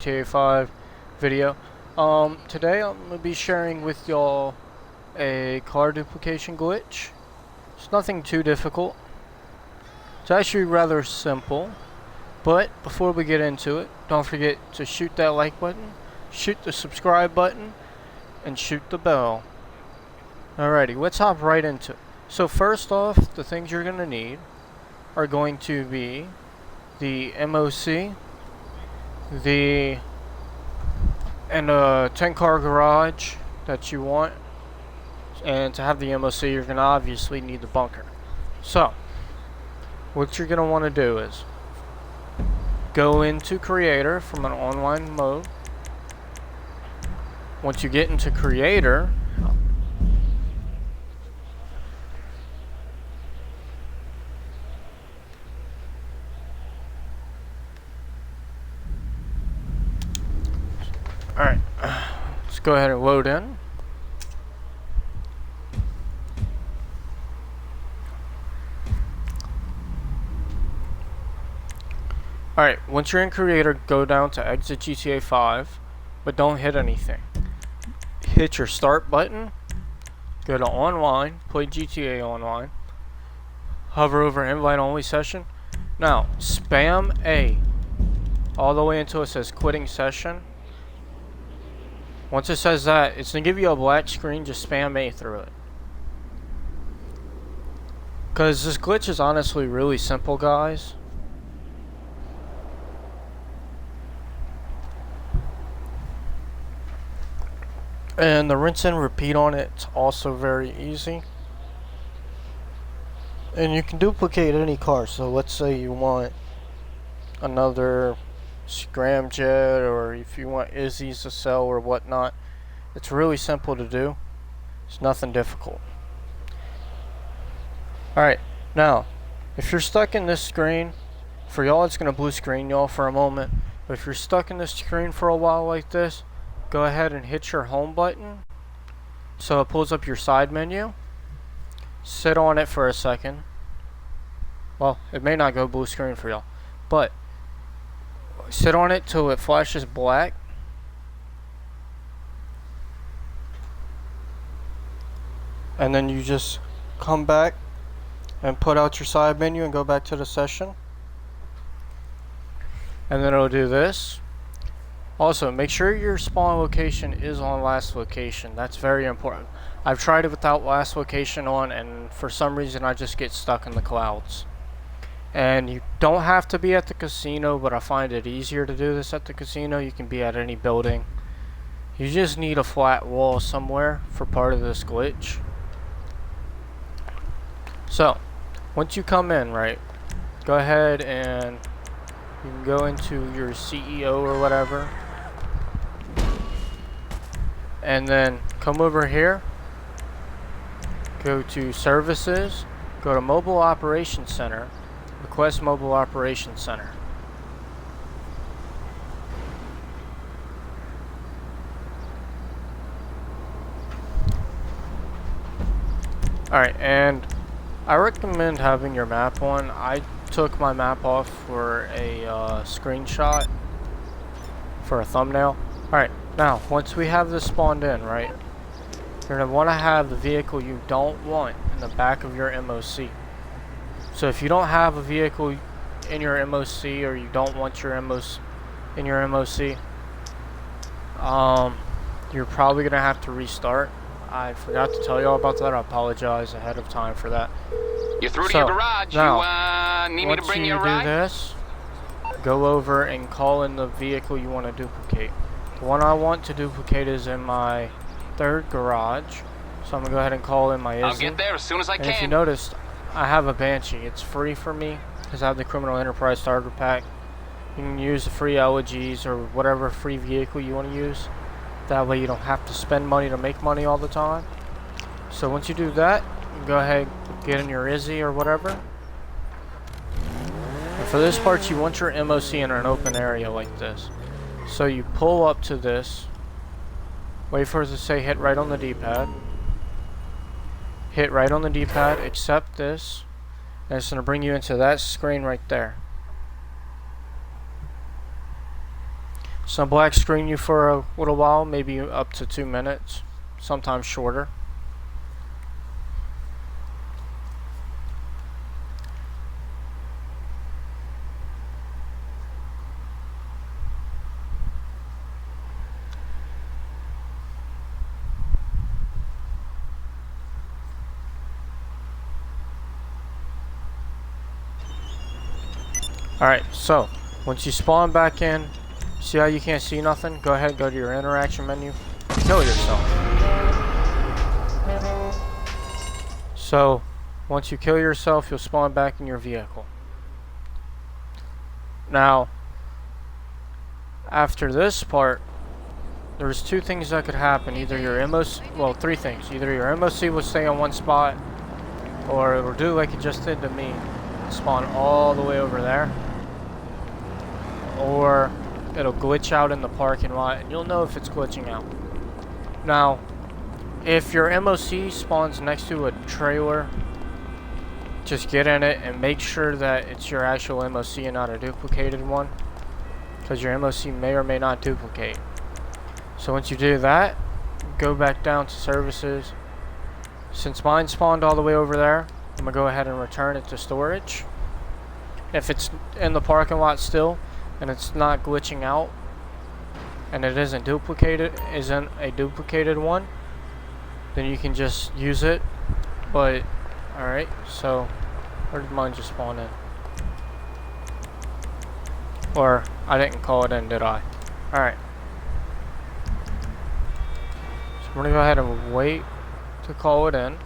gta5 video. Today I'm going to be sharing with y'all a car duplication glitch. It's nothing too difficult. It's actually rather simple. But before we get into it, don't forget to shoot that like button, shoot the subscribe button, and shoot the bell. Alrighty, let's hop right into it. So first off, the things you're going to need are going to be the MOC, and a 10-car garage that you want, and to have the MOC you're going to obviously need the bunker. So what you're going to want to do is go into Creator from an online mode. Once you get into Creator, alright, let's go ahead and load in. Alright, once you're in Creator, go down to exit GTA5, but don't hit anything. Hit your start button, go to online, play GTA Online, hover over invite only session. Now, spam A all the way until it says quitting session. Once it says that, it's going to give you a black screen. Just spam A through it. Because this glitch is honestly really simple, guys. And the rinse and repeat on it's also very easy. And you can duplicate any car. So let's say you want another scramjet, or if you want Izzy's to sell or whatnot, it's really simple to do. It's nothing difficult. Alright, now if you're stuck in this screen, for y'all it's gonna blue screen y'all for a moment, but if you're stuck in this screen for a while like this, go ahead and hit your home button so it pulls up your side menu. Sit on it for a second. Well, it may not go blue screen for y'all, but sit on it till it flashes black. And then you just come back and put out your side menu and go back to the session. And then it'll do this. Also, make sure your spawn location is on last location. That's very important. I've tried it without last location on, and for some reason I just get stuck in the clouds. And you don't have to be at the casino, but I find it easier to do this at the casino. You can be at any building. You just need a flat wall somewhere for part of this glitch. So, once you come in, right, go ahead and you can go into your CEO or whatever. And then come over here. Go to Services. Go to Mobile Operations Center. Request Mobile Operations Center. Alright, and I recommend having your map on. I took my map off for a screenshot for a thumbnail. Alright, now once we have this spawned in, right, you're going to want to have the vehicle you don't want in the back of your MOC. So if you don't have a vehicle in your MOC, or you don't want your MOC in your MOC, you're probably going to have to restart. I forgot to tell y'all about that. I apologize ahead of time for that. You're through to your garage. Now, you need me to bring you a Once ride? you do this, go over and call in the vehicle you want to duplicate. The one I want to duplicate is in my third garage, so I'm going to go ahead and call in my Izzy. I'll get there as soon as I And can. if you noticed, I have a Banshee. It's free for me because I have the Criminal Enterprise Starter Pack. You can use the free elegies or whatever free vehicle you want to use. That way you don't have to spend money to make money all the time. So once you do that, you go ahead and get in your Izzy or whatever. And for this part, you want your MOC in an open area like this. So you pull up to this. Wait for it to say hit right on the D-pad. Hit right on the D-pad, accept this, and it's going to bring you into that screen right there. So black screen you for a little while, maybe up to 2 minutes, sometimes shorter. Alright, so once you spawn back in, see how you can't see nothing? Go ahead, go to your interaction menu, kill yourself. So once you kill yourself, you'll spawn back in your vehicle. Now, after this part, there's 2 things that could happen. Either your MOC, well, 3 things. Either your MOC will stay on one spot, or it'll do like it just did to me, spawn all the way over there, or it'll glitch out in the parking lot, and you'll know if it's glitching out. Now, if your MOC spawns next to a trailer, just get in it and make sure that it's your actual MOC and not a duplicated one, because your MOC may or may not duplicate. So once you do that, go back down to services. Since mine spawned all the way over there, I'm gonna go ahead and return it to storage. If it's in the parking lot still and it's not glitching out and it isn't a duplicated one, then you can just use it. But alright, so where did mine just spawn in? Or I didn't call it in, did I? Alright. So I'm gonna go ahead and wait to call it in.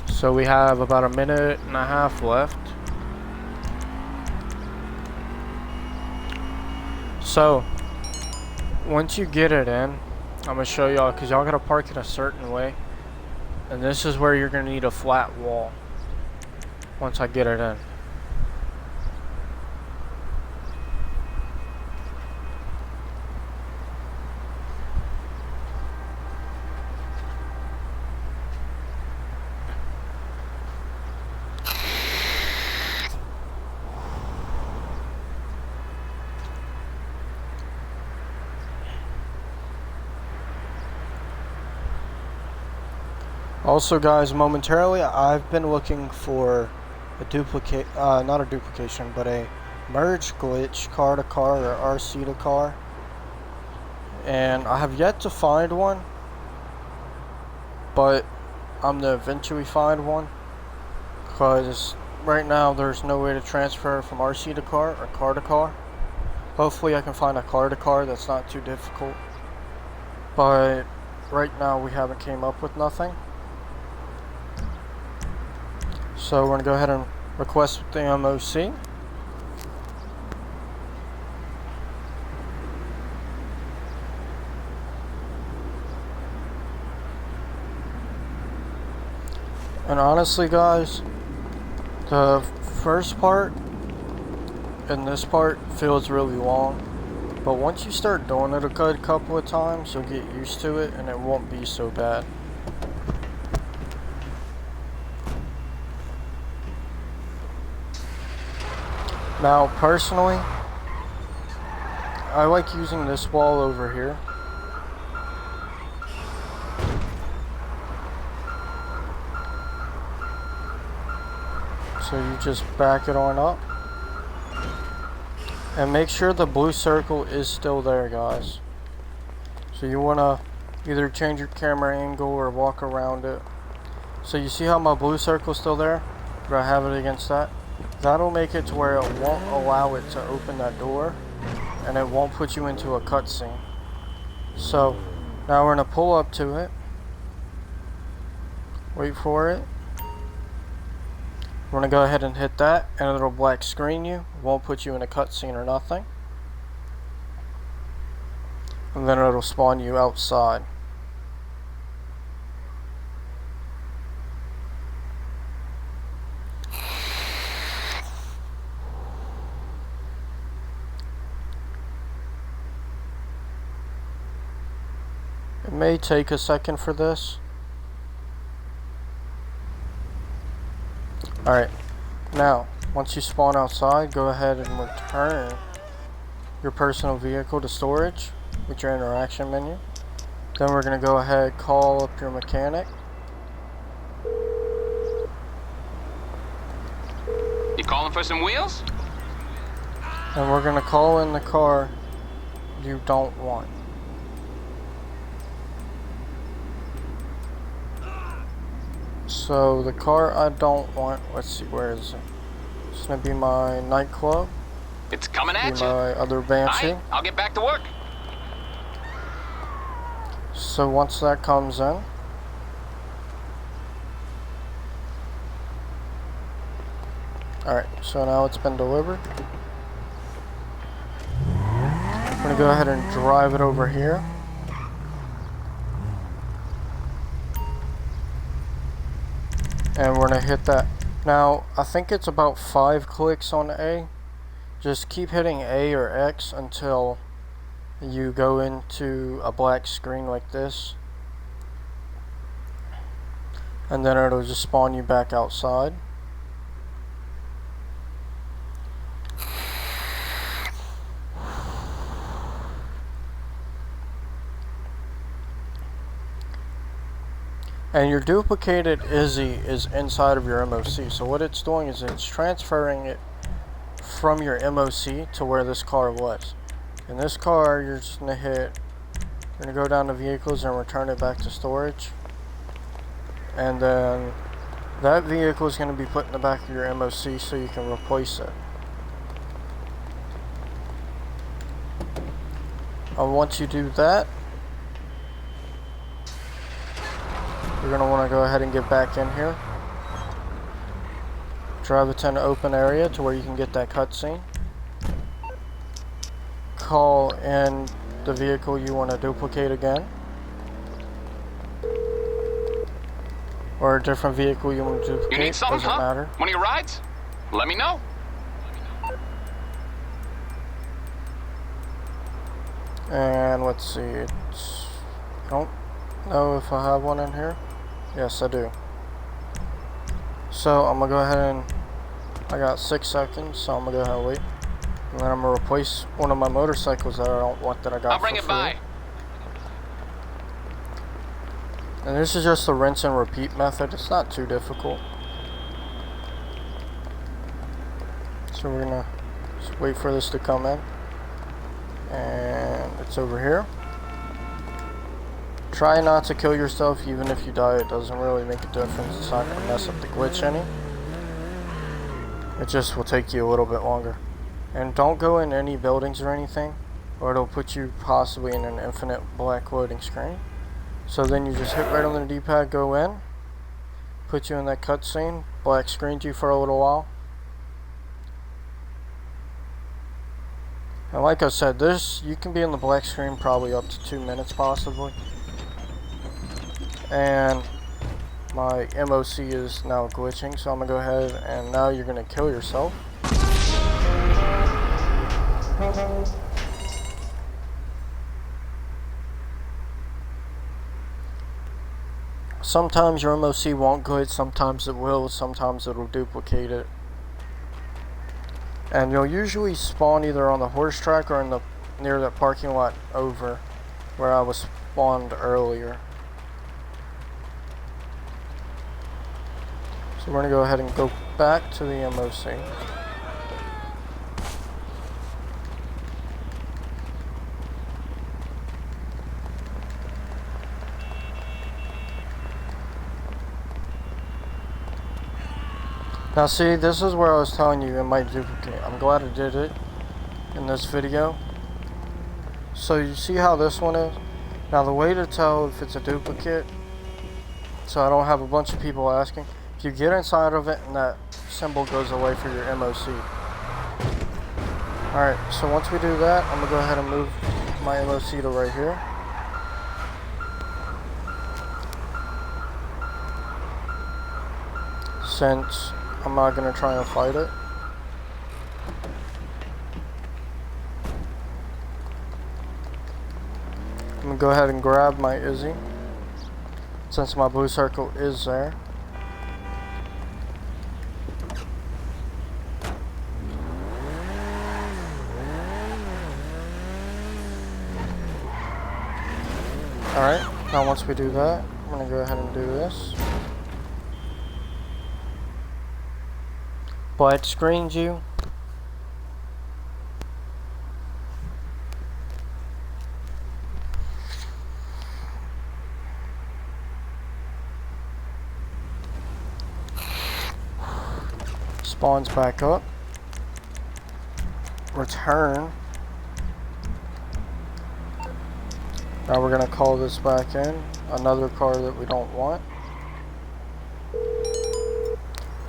So we have about 1.5 minutes left. So once you get it in, I'm gonna show y'all, because y'all gotta park it a certain way, and this is where you're gonna need a flat wall once I get it in. Also guys, momentarily I've been looking for a duplicate, not a duplication, but a merge glitch, car to car or RC to car, and I have yet to find one, but I'm gonna eventually find one, because right now there's no way to transfer from RC to car or car to car. Hopefully I can find a car to car that's not too difficult, but right now we haven't came up with nothing. So we're going to go ahead and request the MOC. And honestly guys, the first part and this part feels really long, but once you start doing it a good couple of times, you'll get used to it and it won't be so bad. Now, personally, I like using this wall over here. So you just back it on up. And make sure the blue circle is still there, guys. So you want to either change your camera angle or walk around it. So you see how my blue circle is still there? Do I have it against that? That'll make it to where it won't allow it to open that door, and it won't put you into a cutscene. So now we're going to pull up to it, wait for it. We're going to go ahead and hit that, and it'll black screen you. It won't put you in a cutscene or nothing. And then it'll spawn you outside. It may take a second for this. Alright, Now, once you spawn outside, go ahead and return your personal vehicle to storage with your interaction menu. Then we're going to go ahead and call up your mechanic. You calling for some wheels? And we're going to call in the car you don't want. So the car I don't want, let's see, where is it? It's going to be my nightclub. It's coming at you. My other Banshee. Aight, I'll get back to work. So once that comes in, alright, so now it's been delivered. I'm going to go ahead and drive it over here. And we're going to hit that. Now, I think it's about 5 clicks on A. Just keep hitting A or X until you go into a black screen like this. And then it'll just spawn you back outside. And your duplicated Izzy is inside of your MOC. So what it's doing is it's transferring it from your MOC to where this car was. In this car, you're just going to hit, you're going to go down to vehicles and return it back to storage. And then that vehicle is going to be put in the back of your MOC so you can replace it. And once you do that, you're going to want to go ahead and get back in here. Drive it to an open area to where you can get that cutscene. Call in the vehicle you want to duplicate again. Or a different vehicle you want to duplicate. You need something, doesn't huh? matter. One of your rides? Let me know. And let's see, it's, I don't know if I have one in here. Yes, I do. So I'm gonna go ahead and, I got 6 seconds, so I'm gonna go ahead and wait. And then I'm gonna replace one of my motorcycles that I don't want that I got I'll bring for it free. by. And this is just the rinse and repeat method. It's not too difficult. So we're gonna just wait for this to come in. And it's over here. Try not to kill yourself. Even if you die, it doesn't really make a difference. It's not gonna mess up the glitch any. It just will take you a little bit longer. And don't go in any buildings or anything, or it'll put you possibly in an infinite black loading screen. So then you just hit right on the D-pad, go in, put you in that cutscene, black screened you for a little while. And like I said, this, you can be in the black screen probably up to 2 minutes possibly. And my MOC is now glitching, so I'm gonna go ahead and now you're gonna kill yourself. Sometimes your MOC won't glitch, sometimes it will, sometimes it'll duplicate it. And you'll usually spawn either on the horse track or in the near that parking lot over where I was spawned earlier. So we're going to go ahead and go back to the MOC. Now see, this is where I was telling you it might duplicate. I'm glad I did it in this video. So you see how this one is? Now the way to tell if it's a duplicate, so I don't have a bunch of people asking, if you get inside of it and that symbol goes away for your MOC. Alright, so once we do that, I'm going to go ahead and move my MOC to right here. Since I'm not going to try and fight it. I'm going to go ahead and grab my Izzy, since my blue circle is there. Alright, now once we do that, I'm gonna go ahead and do this. Black screens you. Spawns back up. Return. Now we're gonna call this back in. Another car that we don't want.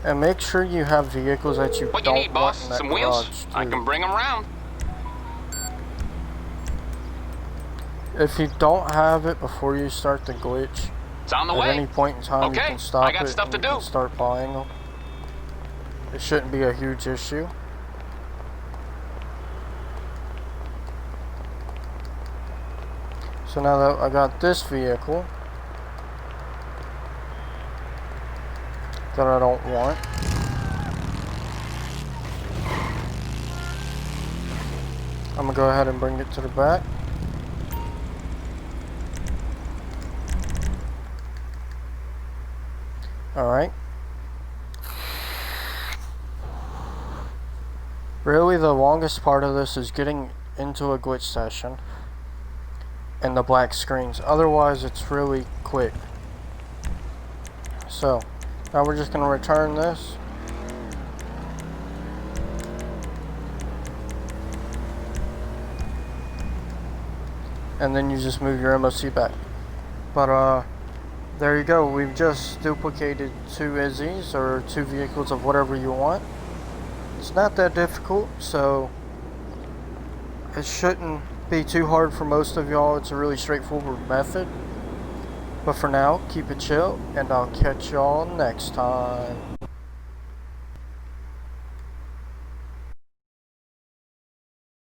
And make sure you have vehicles that you What you don't need, boss? want in that Some wheels? garage, I too. can bring them round. If you don't have it before you start the glitch, It's on the at way. any point in time you Okay, can stop I got it stuff and to you do. can start buying them. It shouldn't be a huge issue. So now that I got this vehicle that I don't want, I'm gonna go ahead and bring it to the back. Alright. Really, the longest part of this is getting into a glitch session and the black screens. Otherwise, it's really quick. So, now we're just going to return this. And then you just move your MOC back. But, there you go. We've just duplicated 2 Izzies or 2 vehicles of whatever you want. It's not that difficult, so it shouldn't be too hard for most of y'all. It's a really straightforward method. But for now, keep it chill, and I'll catch y'all next time.